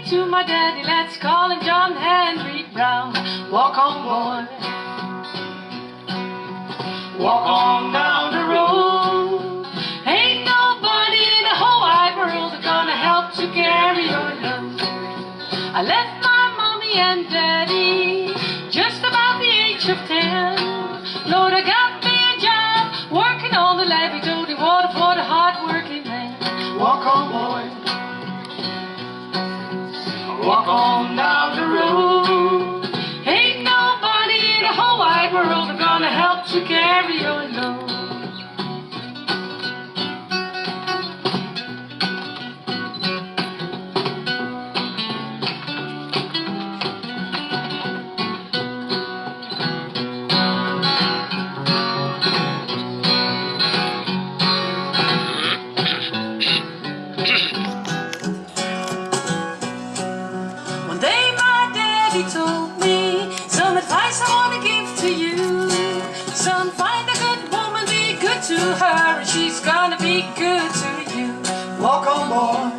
to my daddy, let's call him John Henry Brown. Walk on, boy. Walk on down the road. Ain't nobody in the whole wide world gonna help to carry your load. I left my mommy and daddy just about the age of 10. Lord, I got me a job working on the levee, dirty water for the hard-working man. Walk on, boy. Walk on down the road. Ain't nobody in the whole wide world gonna help to carry your load. One day my daddy told me some advice I want to give to you. Son, find a good woman, be good to her, and she's gonna be good to you. Walk on, boy.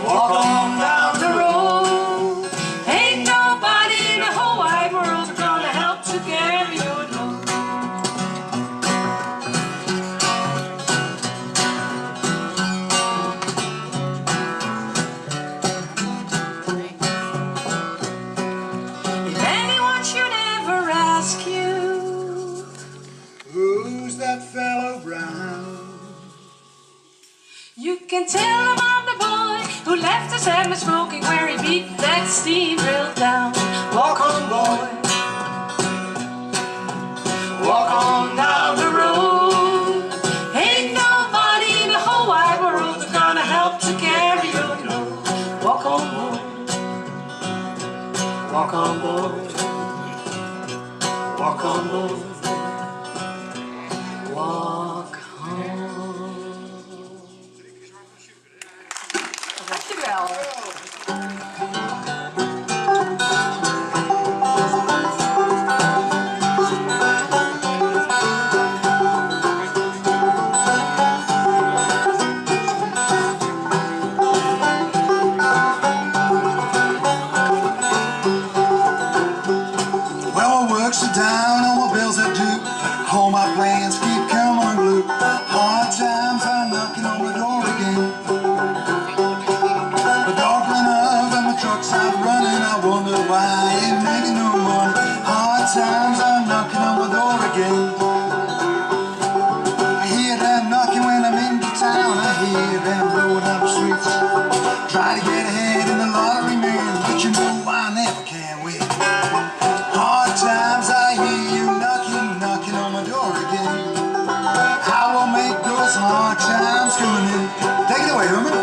Walk on down the road. Ain't nobody in the whole wide world gonna help to carry your load. If anyone should ever ask you, who's that fellow Brown? you can tell them I'm the boy who left us at smoking where he beat that steam drill down. Walk on, boy. Walk on down the road. Ain't nobody in the whole wide world gonna help to carry your load. Walk on, boy. Walk on, boy. Walk on, boy. Walk home. Dankjewel. Well, my works are down, all my bills are due. All my plans keep coming unglued. Hard times are knocking on the door again. The dog went up and my truck's out running. I wonder why I ain't making no money. Hard times are knocking on my door again. I hear them knocking when I'm into town. I hear them blowing up the streets. Try to get ahead in the lottery, man, but you know I never can win. Hard times, I hear you knocking, knocking on my door again. I will make those hard times coming in. Take it away, Herman.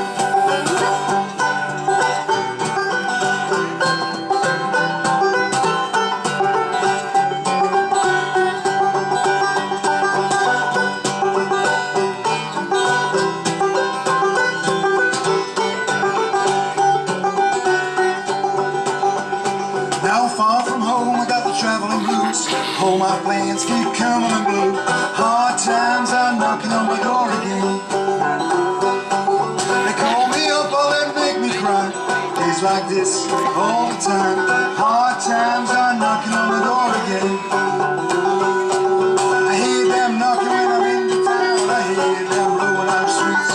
Now far from home, I got the traveling blues. All my plans keep coming unglued. Hard times are knocking on my door again. They call me up, all they make me cry. Days like this, all the time. Hard times are knocking on my door again. I hear them knocking when I'm into town. I hear them blowing out the streets.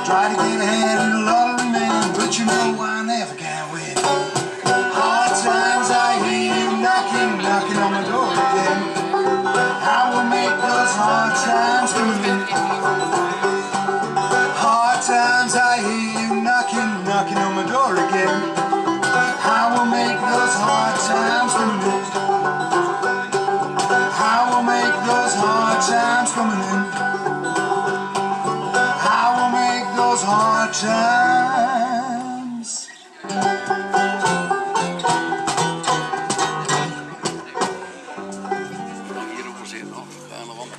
Try to get ahead in the lottery, man, but you know I never can win. Hard times, I hear you knocking, knocking on my door again. I will make those hard times coming in. Hard times, I hear you knocking, knocking on my door again. I will make those hard times coming in. I will make those hard times coming in. I will make those hard times. Hierover zitten nog, aan de wand.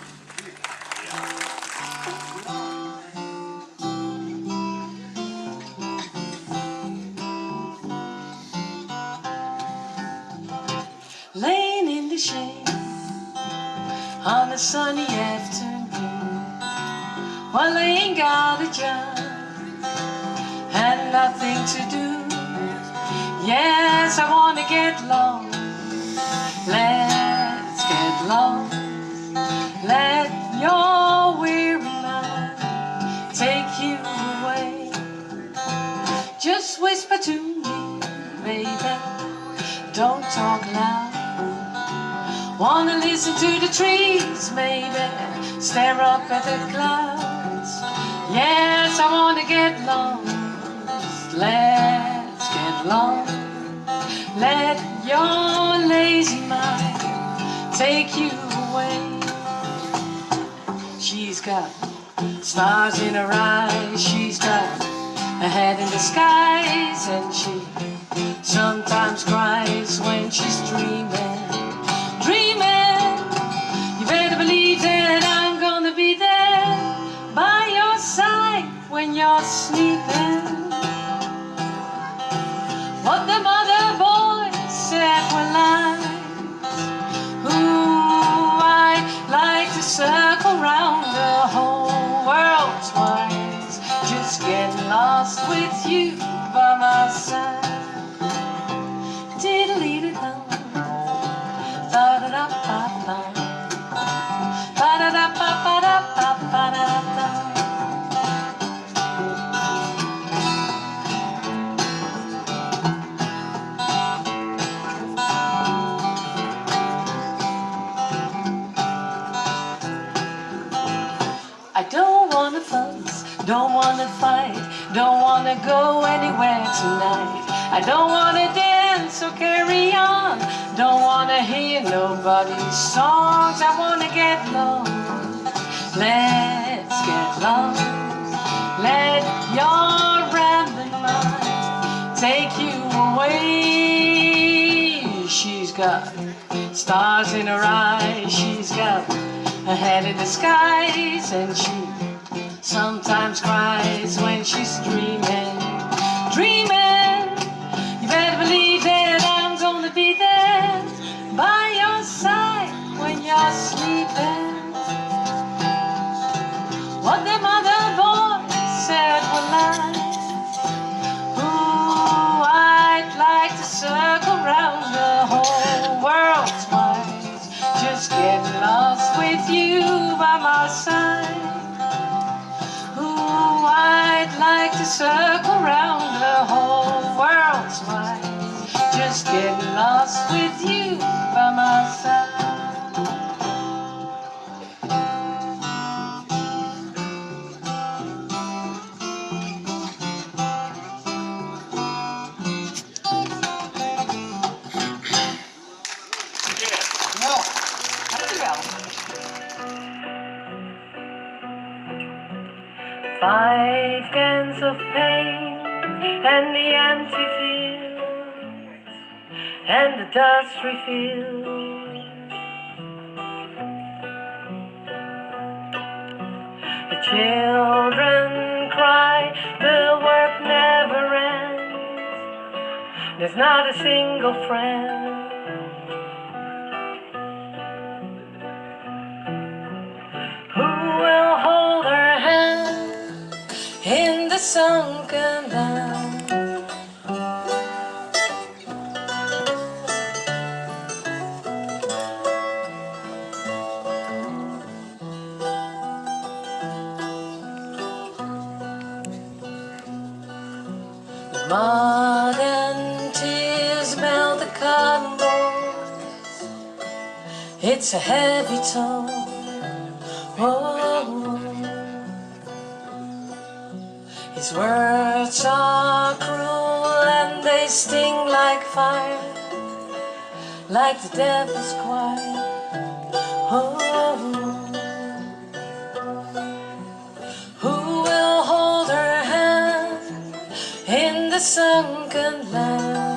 Laying in the shade on a sunny afternoon, while I ain't got a job and nothing to do. Yes, I wanna get lost. Let's get lost. Let your weary mind take you away. Just whisper to me, baby, don't talk loud. Wanna listen to the trees, maybe stare up at the clouds. Yes, I wanna get lost. Let's get lost. Let your lazy mind take you away. She's got stars in her eyes, she's got a head in the skies, and she sometimes cries when she's dreaming. Dreaming, you better believe that I'm gonna be there by your side when you're sleeping. What the mother boys said were lies. Ooh, I'd like to circle round the whole world twice, just get lost with you by my side. Diddle-dee-dee-dum, da-da-da-ba-ba, ba-da-da-ba-ba-da-ba-ba-da-da. I don't wanna fuss, don't wanna fight, don't wanna go anywhere tonight. I don't wanna dance or carry on, don't wanna hear nobody's songs. I wanna get lost. Let's get lost. Let your rambling mind take you away. She's got stars in her eyes, she's got a head in the skies, and she sometimes cries when she's dreaming. Dreaming, you better believe that I'm gonna be there by your side when you're sleeping. What the mother boy said were lies. Ooh, I'd like to circle round the whole world twice, just get lost with you by my side. Ooh, I'd like to circle round the whole world twice, just get lost with you by my side. Five cans of paint and the empty fields and the dust refills. The children cry, the work never ends. There's not a single friend. Who will hold her hand in the sunken land? The mud and tears melt the cotton balls. It's a heavy toll. Oh, his words are cruel and they sting like fire, like the devil's choir. Oh, who will hold her hand in the sunken land?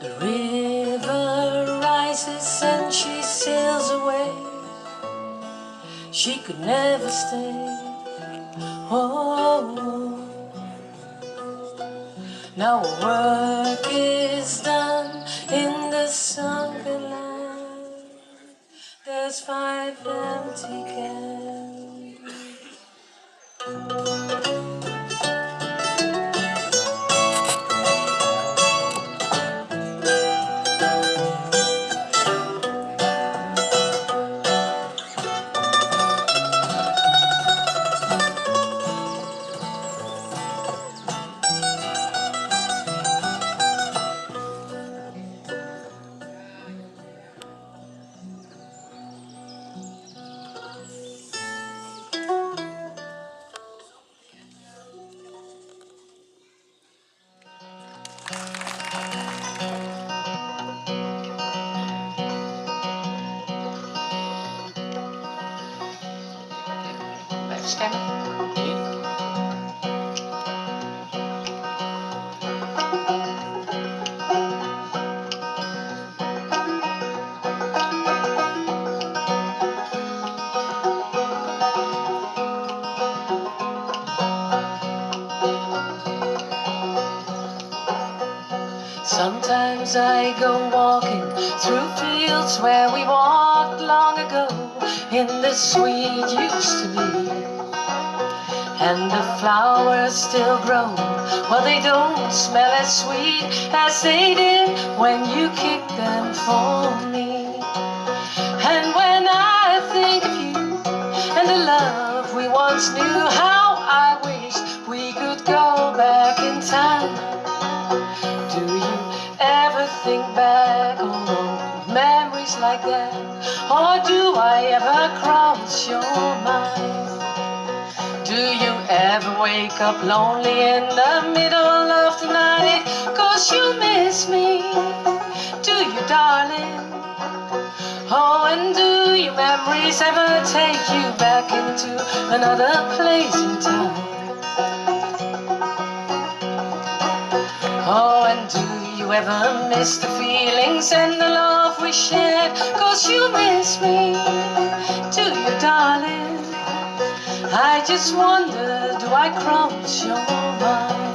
The river and she sails away. She could never stay. Oh, now her work is done in the sunken land. There's 5 empty cans. Sometimes I go walking through fields where we walked long ago in the sweet used to be. And the flowers still grow, well they don't smell as sweet as they did when you kicked them for me. And when I think of you and the love we once knew, how I wish we could go back in time. Do you ever think back on old memories like that? Or do I ever cross your mind? Do you ever wake up lonely in the middle of the night 'cause you miss me? Do you, darling? Oh, and do your memories ever take you back into another place in time? Oh, and do you ever miss the feelings and the love we shared 'cause you miss me? Do you, darling? I just wonder, do I cross your mind?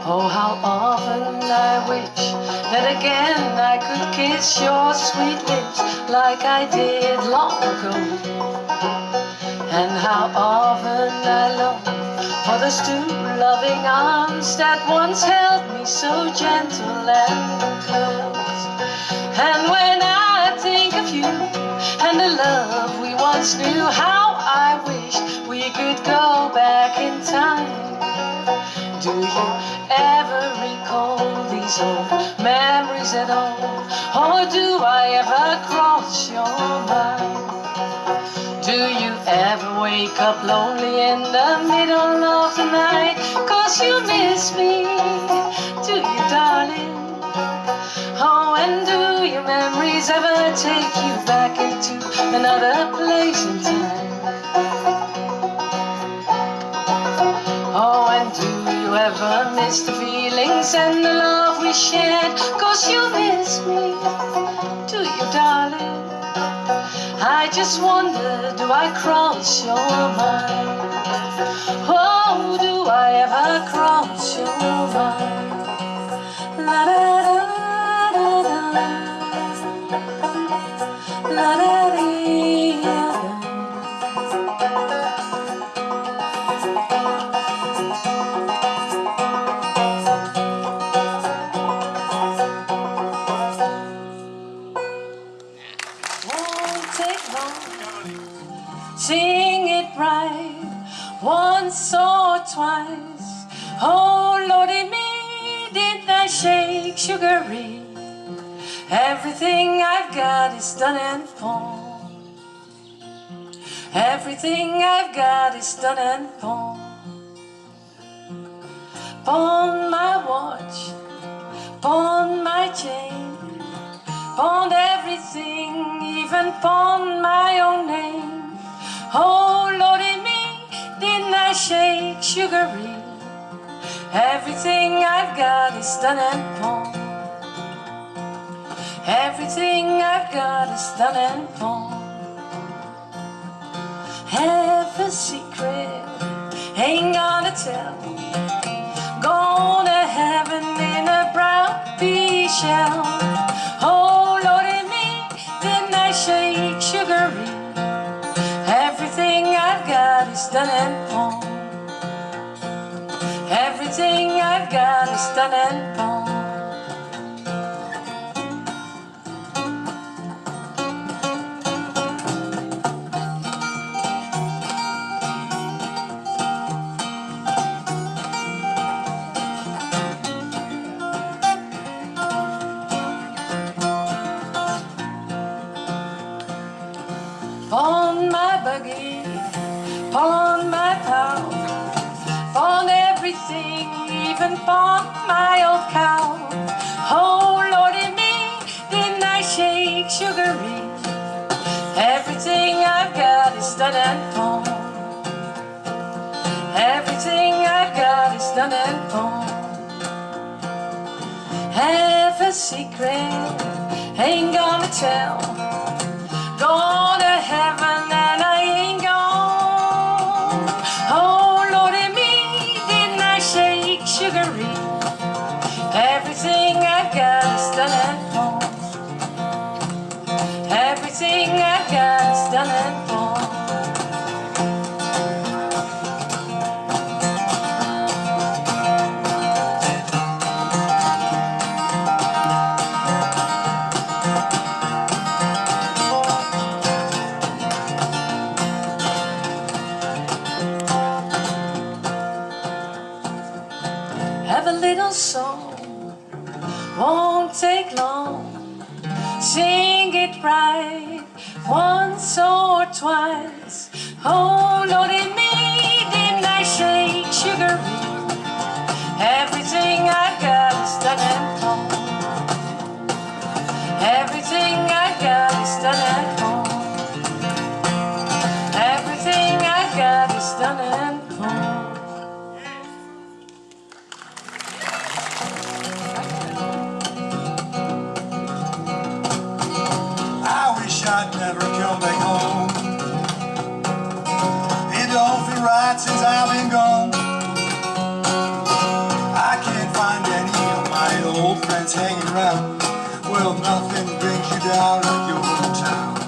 Oh, how often I wish that again I could kiss your sweet lips like I did long ago. And how often I long for those 2 loving arms that once held me so gentle and close. And when I think of you and the love we once knew, how I wish we could go back in time. Do you ever recall these old memories at all? Or do I ever cross your mind? Do you ever wake up lonely in the middle of the night 'cause you miss me? Do you, darling? Oh, and do your memories ever take you back into another place in time? Oh, and do you ever miss the feelings and the love we shared 'cause you miss me? Do you, darling? I just wonder, do I cross your mind? Oh, do I ever cross your mind? La da da da da, la da dee da. Won't take long, sing it right once or twice. Oh, Lordy me, did I shake sugary? Everything I've got is done and pawned. Everything I've got is done and pawned. Pawn my watch, pawn my chain, Pawned everything, even pawned my own name. Oh Lordy me, didn't I shake sugary? Everything I've got is done and pawned. Everything I've got is done and pawned. Have a secret, ain't gonna tell. Gone to heaven in a brown pea shell. Oh Lordy me, didn't I shake sugary? Everything I've got is done and pawned. Everything I've got is done and pawned. Pawn my buggy, pawn my pal, pawn everything, even pawn my old cow. Oh Lordy me, didn't I shake sugary? Everything I've got is done and pawned. Everything I've got is done and pawned. Have a secret, ain't gonna tell. Gone to heaven and I ain't gone. Oh Lordy me, didn't I shake sugary? Everything I've got is done and pawned. Everything I've got is done and pawned. Have a little song, won't take long. Sing it right once or twice. Oh Lordy me, didn't I shake sugary? Everything I've got is done and pawned. Everything I've got is done and pawned. Everything I've got is done and pawned. I wish I'd never come back home. It don't feel right since I've been gone. I can't find any of my old friends hanging around. Well, nothing brings you down like your hometown.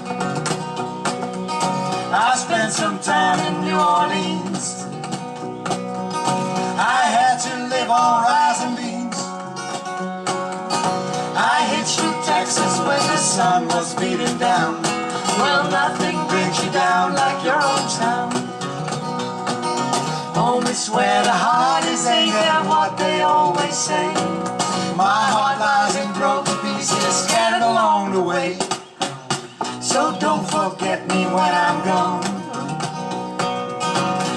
I spent some time in New Orleans. I had to live on rice and beans. I hitched to Texas when the sun was beating down. Well, nothing brings you down like your own town. Home is where the heart is, ain't that what they always say? My heart lies in broken pieces scattered along the way. So don't forget me when I'm gone.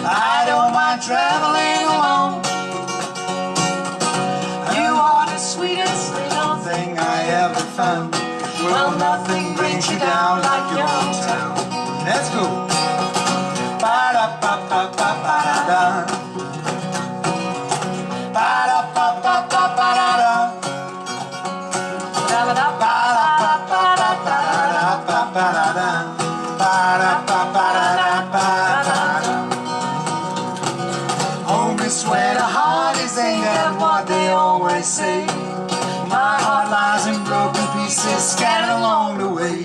I don't mind traveling alone. You are the sweetest little thing I ever found. Well, nothing brings you down like your own town. Let's go. Ba-da-ba-ba-ba-ba-da-da. Ba-da-ba-ba-ba-ba-da-da. Ba-da-ba-ba-ba-ba-da-da. Ba-da-ba-ba-da-da. Home is where the heart is, ain't that what they always say? My heart lies in broken pieces scattered along the way.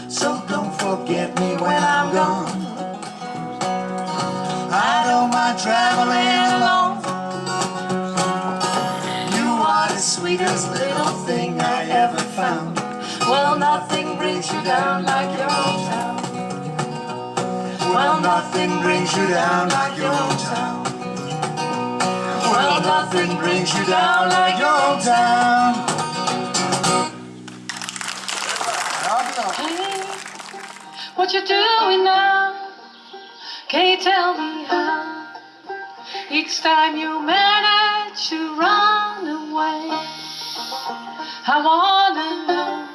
So don't forget me when I'm gone. I don't mind traveling alone. You are the sweetest little thing I ever found. Well, nothing brings you down like your own town. Well, nothing brings you down like your own town. Well, nothing brings you down like your own town. Hey, what you doing now? Can you tell me how? Each time you manage to run away, I wanna know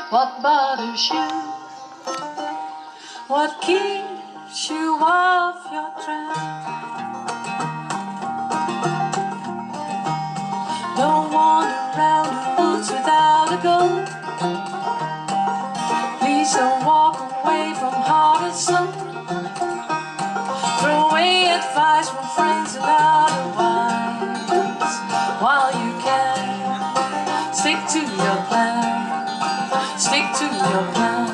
What bothers you? What keeps you off your track? Don't wander around the woods without a goal. Please don't walk away from heart and soul. Throw away advice from friends and otherwise. While you can, stick to your plan. Stick to your plan.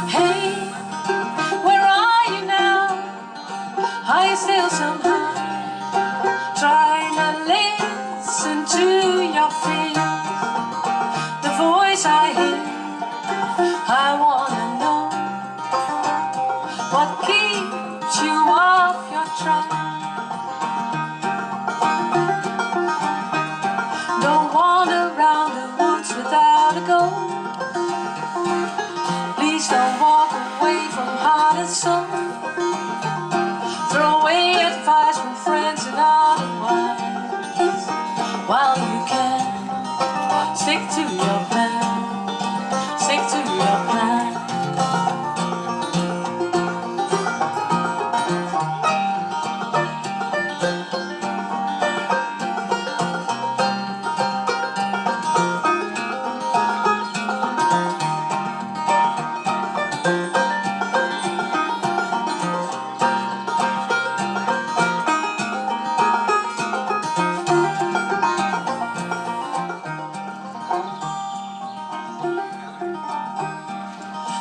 Hey, where are you now? Are you still somehow trying to listen to your fears? The voice I hear, I wanna know what keeps you off your track. Don't wander around the woods without a goal. Please don't walk away from heart and soul. Throw away advice from friends and otherwise. While you can, stick to your plan. Stick to your plan.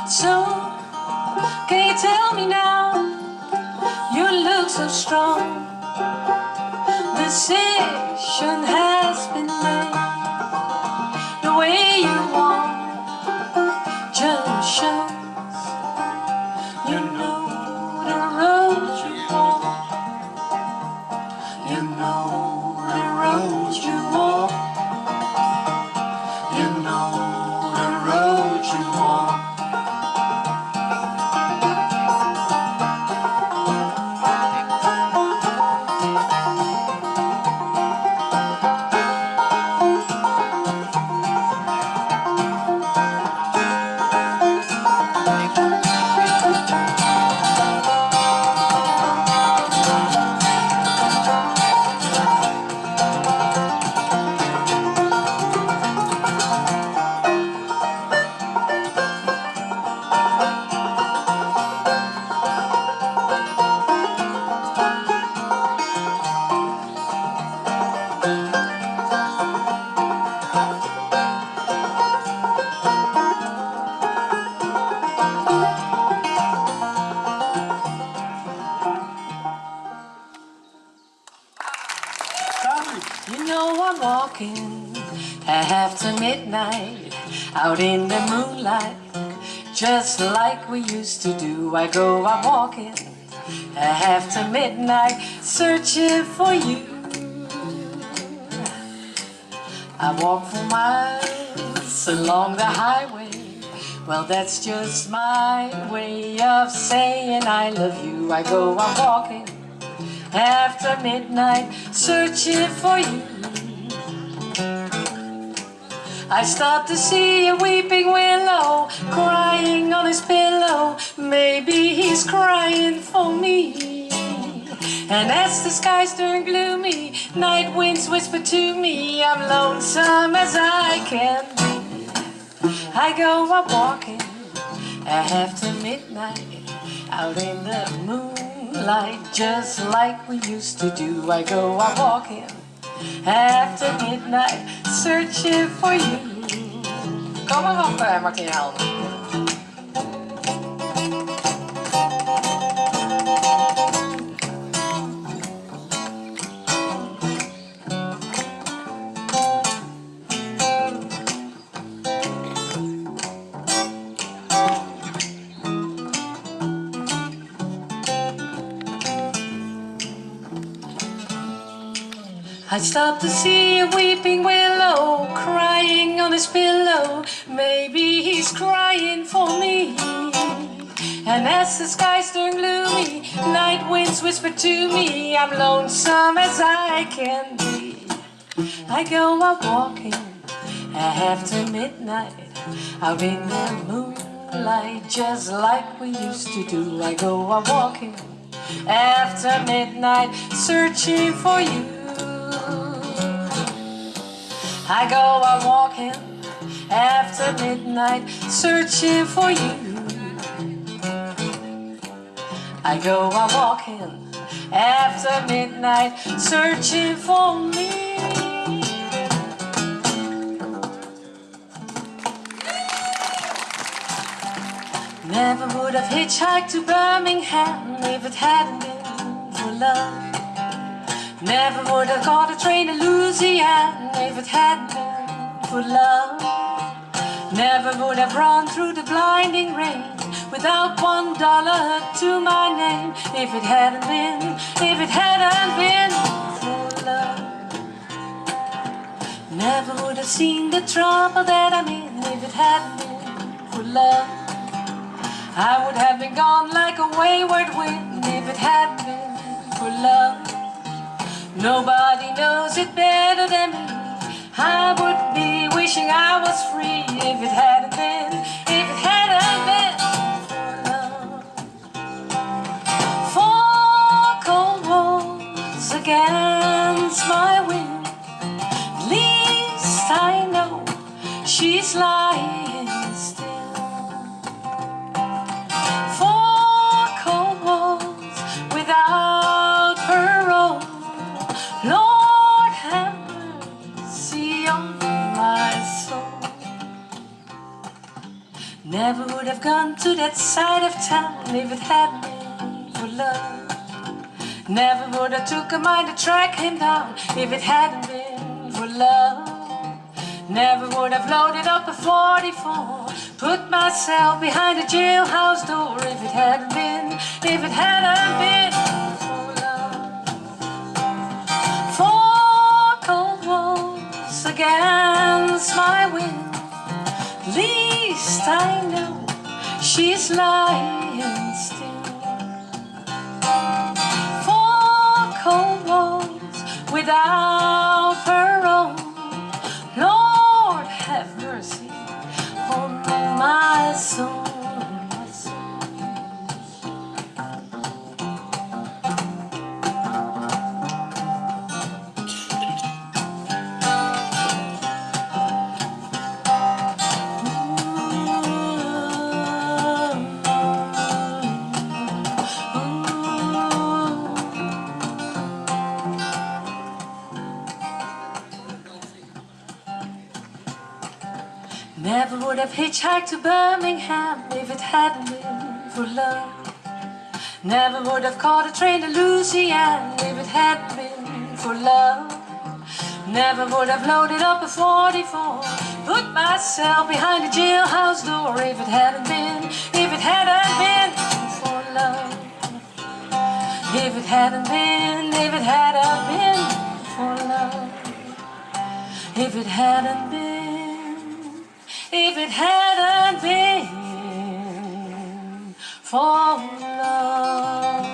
So, can you tell me now? You look so strong. Decision has been made. The way you walk just shows you know the road you walk. You know the road you walk. You know the road you walk. You know I'm walking after midnight, out in the moonlight, just like we used to do. I'm walking after midnight, searching for you. I walk for miles along the highway. Well, that's just my way of saying I love you. I'm walking after midnight, searching for you. I stop to see a weeping willow crying on his pillow. Maybe he's crying for me. And as the skies turn gloomy, night winds whisper to me, I'm lonesome as I can be. I'm walking after midnight, out in the moonlight, just like we used to do. I'm walking after midnight, searching for you. Kom maar op, Martin Helm. I stopped to see a weeping willow crying on his pillow. Maybe he's crying for me. And as the skies turn gloomy, night winds whisper to me, I'm lonesome as I can be. I go out walking after midnight, out in the moonlight, just like we used to do. I go out walking after midnight, searching for you. I go out walking after midnight, searching for you. I go out walking after midnight, searching for me. Never would have hitchhiked to Birmingham if it hadn't been for love. Never would have caught a train to Louisiana if it hadn't been for love. Never would have run through the blinding rain without $1 to my name if it hadn't been for love. Never would have seen the trouble that I'm in if it hadn't been for love. I would have been gone like a wayward wind if it hadn't been for love. Nobody knows it better than me. I would be wishing I was free if it hadn't been for love. 4 cold walls against my will. At least I know she's lying still. 4 cold walls without parole. Lord have mercy on my soul. Never would have gone to that side of town if it hadn't been for love. Never would have took a mind to track him down if it hadn't been for love. Never would have loaded up a 44, put myself behind a jailhouse door if it hadn't been for love. 4 cold walls against my will. At least I know she's lying still. 4 cold walls without parole. Lord have mercy on my soul. Never would have hitchhiked to Birmingham if it hadn't been for love. Never would have caught a train to Louisiana if it hadn't been for love. Never would have loaded up a 44, put myself behind a jailhouse door if it hadn't been for love. If it hadn't been for love. If it hadn't been for love.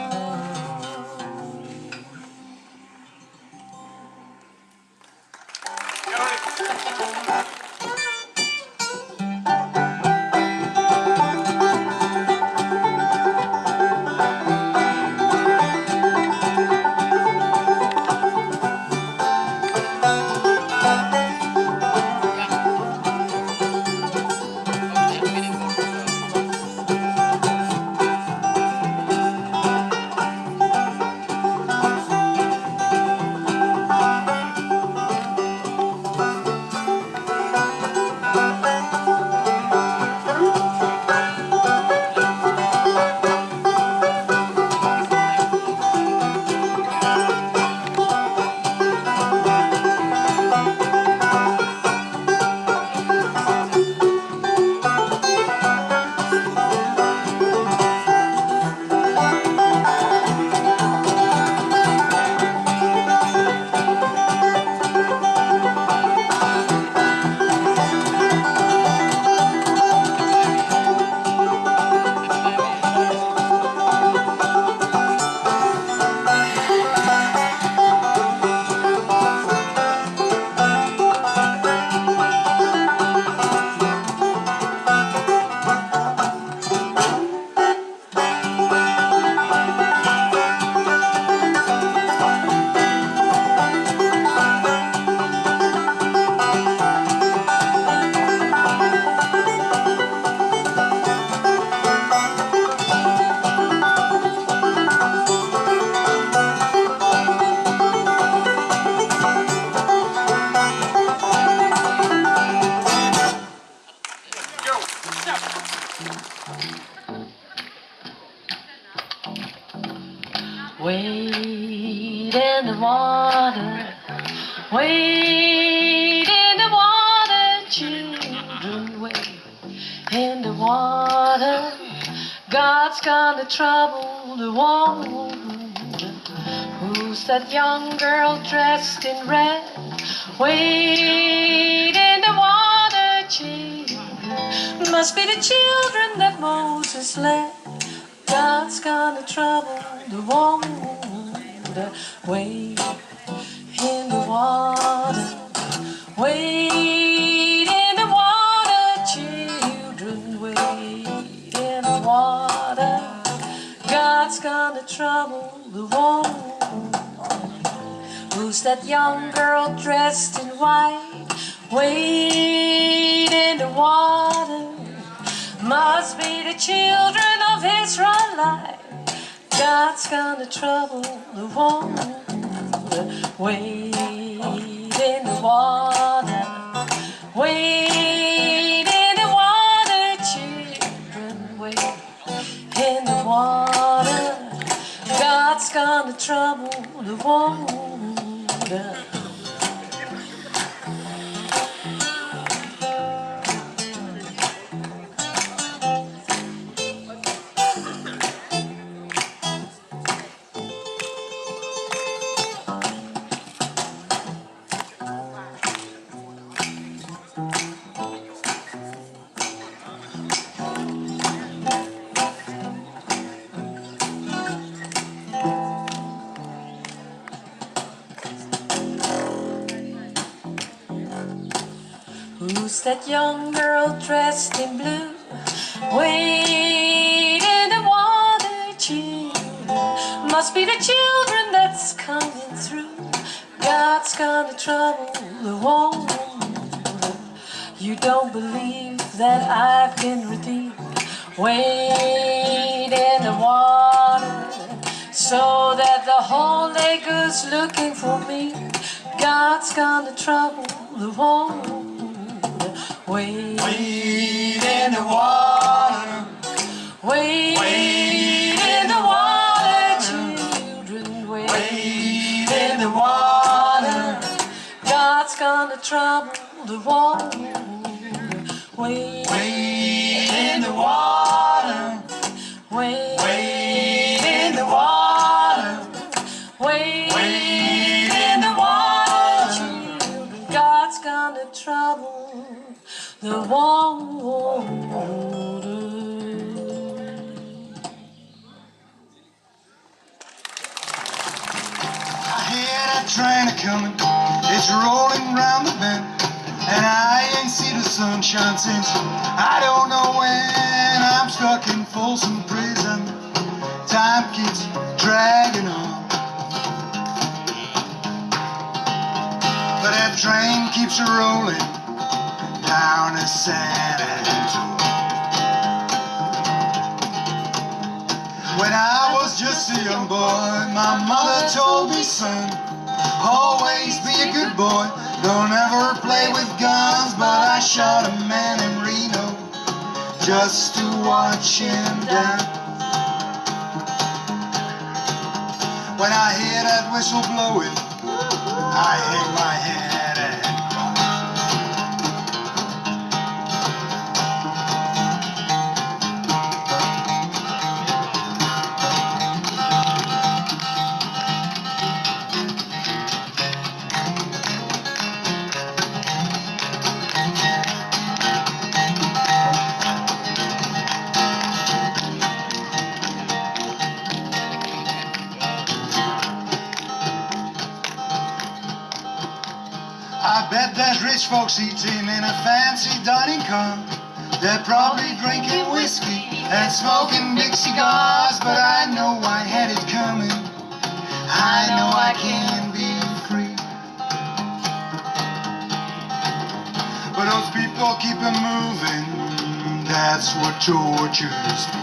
Wade in the water, children, wade in the water. God's gonna trouble the water. Who's that young girl dressed in red? Wade in the water, children. Must be the children that Moses led. God's gonna trouble the water. Wade in the water. Wade in the water, children. Wade in the water. God's gonna trouble the water. Who's that young girl dressed in white? Wade in the water. Must be the children of Israelite. God's gonna trouble the water. Wade in the water. Wade in the water, children. Wade in the water. God's gonna trouble the water. Who's that young girl dressed in blue? Wade in the water, children. Must be the children that's coming through. God's gonna trouble the water. You don't believe that I've been redeemed. Wade in the water, so that the Holy Ghost looking for me. God's gonna trouble the water. Wade in the water. Wade in the water, children. Wade in the water. God's gonna trouble the water. Wade in the water. Wade in the water. Wade in the water, children. God's gonna trouble the water. I hear that train a-comin', it's rolling round the bend, and I ain't seen the sunshine since I don't know when. I'm stuck in Folsom Prison, time keeps dragging on, but that train keeps rolling down to San Antonio. When I was just a young boy, my mother told me, son, always be a good boy, don't ever play with guns. But I shot a man in Reno just to watch him down. When I hear that whistle blowing, I hang my head and I bet there's rich folks eating in a fancy dining car. They're probably drinking whiskey and smoking big cigars. But I know I had it coming, I know I can be free. But those people keep on moving, that's what tortures me.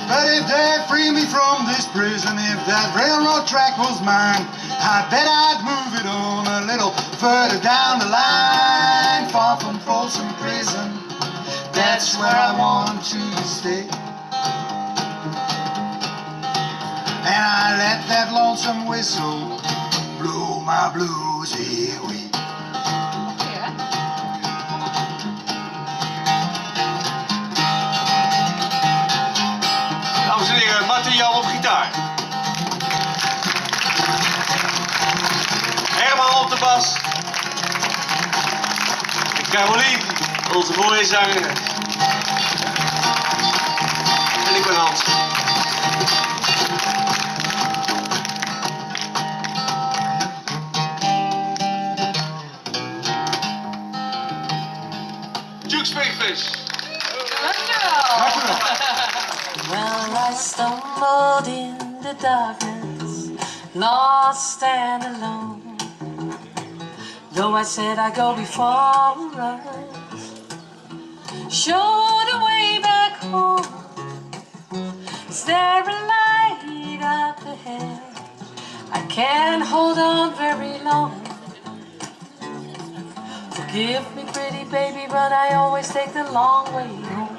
But if they free me from this prison, if that railroad track was mine, I bet I'd move it on a little further down the line, far from Folsom Prison. That's where I want to stay. And I let that lonesome whistle blow my blues away. Ja. Dames en heren, Martin-Jan op gitaar. Herman op de bas. En Carolien, onze mooie zanger. En ik ben Hans. SpringFish. Dankjewel. Well, I stumbled in the darkness, lost and alone. Though I said I'd go before us, show the way back home. Is there a light up ahead? I can't hold on very long. Forgive me, pretty baby, but I always take the long way home.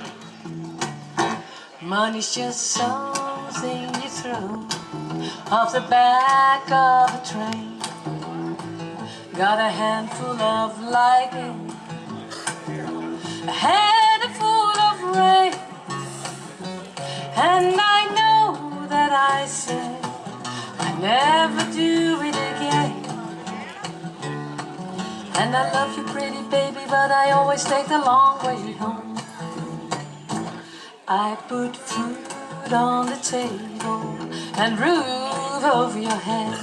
Money's just something you throw off the back of a train. Got a handful of lightning, a handful of rain, and I know that I said I'd never do it again. And I love you, pretty baby, but I always take the long way home. I put food on the table and roof over your head,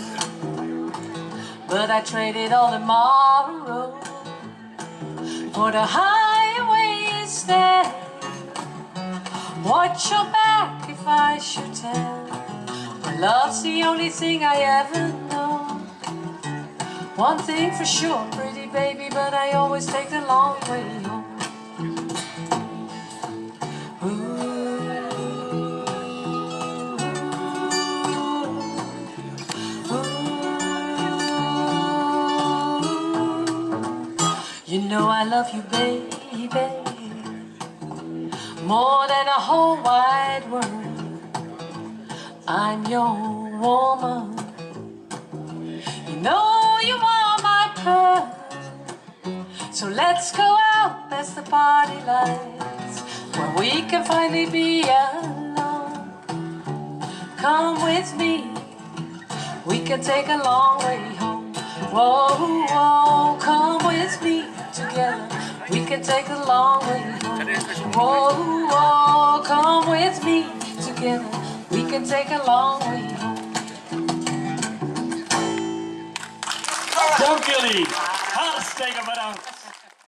but I traded all tomorrow for the highway instead. Watch your back if I should tell, but love's the only thing I ever know. One thing for sure, pretty baby, but I always take the long way home. You know I love you, baby, more than a whole wide world. I'm your woman. You know you are my pearl. So let's go out, that's the party lights, where we can finally be alone. Come with me, we can take a long way home. Whoa, whoa, come with me, together we can take a long way home. Whoa, whoa, come with me, together we can take a long way home. Dank jullie. Hartstikke bedankt.